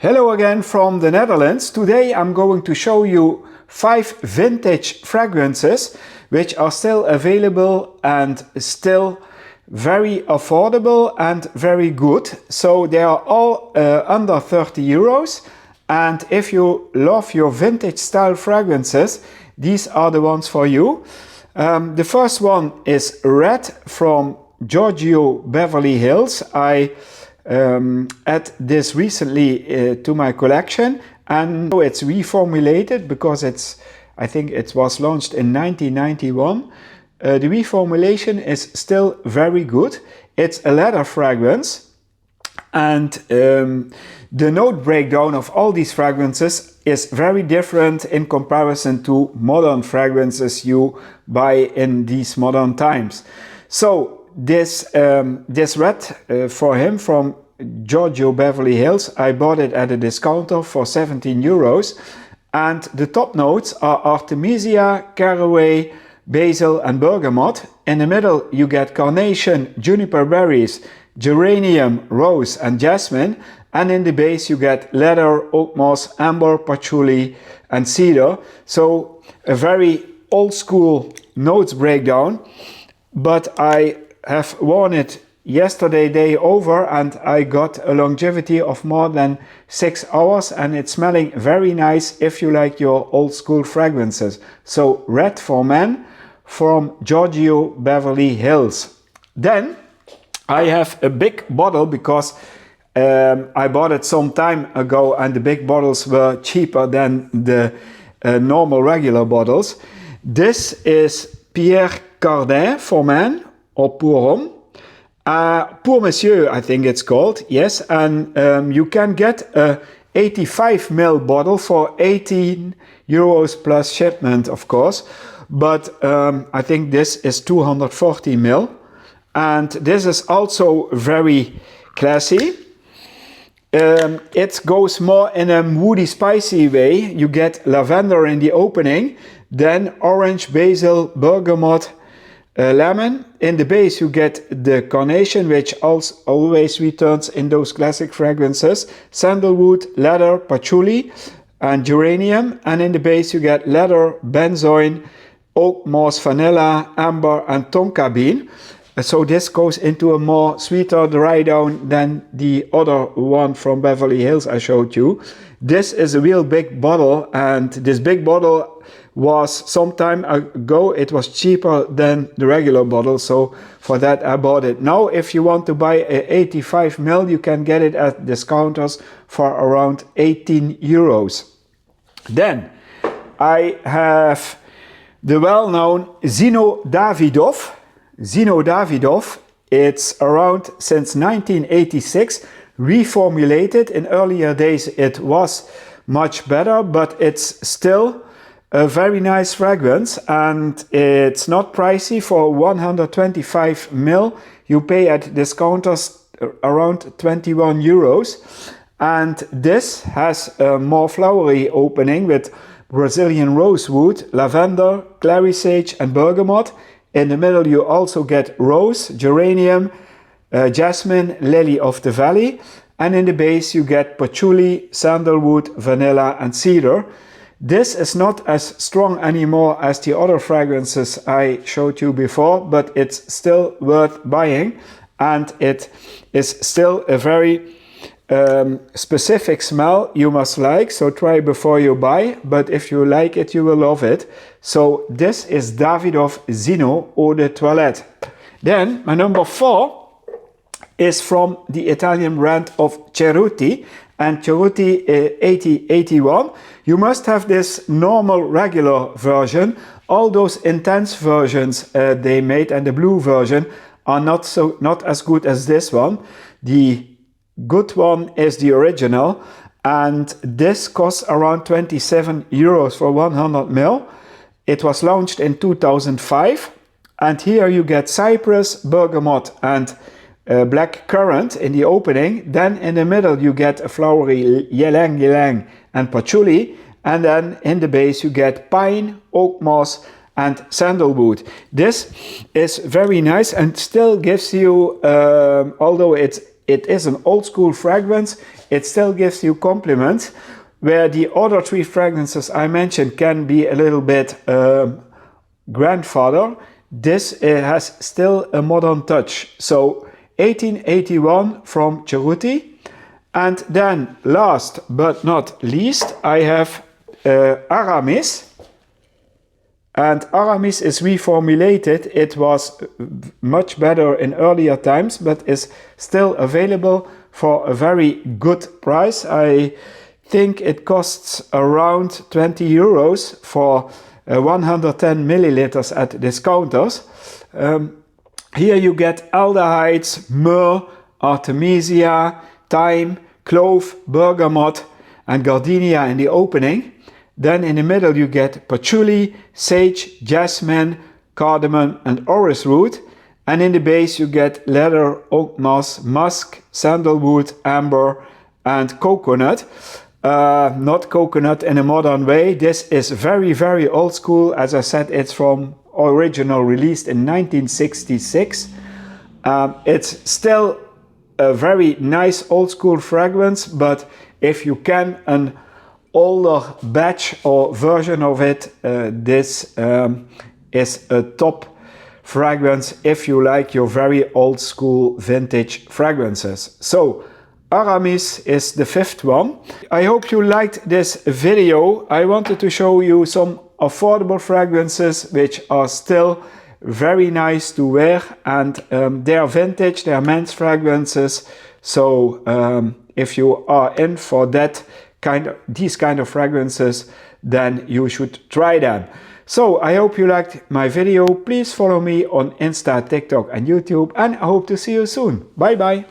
Hello again from the Netherlands. Today I'm going to show you 5 vintage fragrances which are still available and still very affordable and very good. So they are all under 30 euros, and if you love your vintage style fragrances, these are the ones for you. The first one is Red from Giorgio Beverly Hills. I add this recently to my collection, and it's reformulated because I think it was launched in 1991. The reformulation is still very good. It's a leather fragrance, and the note breakdown of all these fragrances is very different in comparison to modern fragrances you buy in these modern times. So this red for him from Giorgio Beverly Hills, I bought it at a discounter for 17 euros, and the top notes are Artemisia, Caraway, Basil and Bergamot. In the middle you get Carnation, Juniper Berries, Geranium, Rose and Jasmine, and in the base you get Leather, Oak Moss, Amber, Patchouli and Cedar. So a very old school notes breakdown, but I have worn it yesterday day over and I got a longevity of more than 6 hours, and it's smelling very nice if you like your old school fragrances. So Red for Men from Giorgio Beverly Hills. Then I have a big bottle because I bought it some time ago and the big bottles were cheaper than the normal regular bottles. This is Pierre Cardin for Men, or Pour Homme. Pour Monsieur, I think it's called, yes, and you can get a 85 ml bottle for 18 euros plus shipment, of course, but I think this is 240 ml, and this is also very classy. It goes more in a woody spicy way. You get lavender in the opening, then orange, basil, bergamot, lemon. In the base you get the Carnation, which always returns in those classic fragrances, sandalwood, leather, patchouli and geranium, and in the base you get leather, benzoin, oak moss, vanilla, amber and tonka bean. So this goes into a more sweeter dry down than the other one from Beverly Hills I showed you. This is a real big bottle, and this big bottle was some time ago, it was cheaper than the regular bottle, so for that I bought it. Now if you want to buy a 85 ml, you can get it at discounters for around 18 euros. Then I have the well-known Zino Davidoff. Zino Davidoff, it's around since 1986, reformulated. In earlier days it was much better, but it's still a very nice fragrance, and it's not pricey. For 125 ml you pay at discounters around 21 euros, and this has a more flowery opening with Brazilian rosewood, lavender, clary sage and bergamot. In the middle you also get rose, geranium, jasmine, lily of the valley, and in the base you get patchouli, sandalwood, vanilla and cedar. This is not as strong anymore as the other fragrances I showed you before, but it's still worth buying, and it is still a very specific smell you must like, so try before you buy, but if you like it you will love it. So this is Davidoff Zino Eau de Toilette. Then my number 4 is from the Italian brand of Cerruti, and Cerruti 8081. You must have this normal regular version. All those intense versions they made and the blue version are not as good as this one. The good one is the original, and this costs around 27 euros for 100 ml. It was launched in 2005, and here you get cypress, bergamot and black currant in the opening. Then in the middle you get a flowery ylang ylang and patchouli, and then in the base you get pine, oak moss and sandalwood. This is very nice and still gives you, although it's it is an old school fragrance, it still gives you compliments, where the other 3 fragrances I mentioned can be a little bit grandfather. This has still a modern touch. So 1881 from Cerruti. And then last but not least, I have Aramis. And Aramis is reformulated. It was much better in earlier times, but is still available for a very good price. I think it costs around 20 euros for 110 milliliters at discounters. Here you get aldehydes, myrrh, artemisia, thyme, clove, bergamot, and gardenia in the opening. Then in the middle you get patchouli, sage, jasmine, cardamom, and orris root. And in the base you get leather, oak moss, musk, sandalwood, amber, and coconut. Not coconut in a modern way. This is very, very old school. As I said, it's from original released in 1966. It's still a very nice old school fragrance, but if you can an older batch or version of it, this is a top fragrance if you like your very old school vintage fragrances. So Aramis is the 5th one. I hope you liked this video. I wanted to show you some affordable fragrances which are still very nice to wear, and they are vintage, they are men's fragrances. So if you are in for these kind of fragrances, then you should try them. So I hope you liked my video. Please follow me on Insta, TikTok and YouTube, and I hope to see you soon. Bye bye.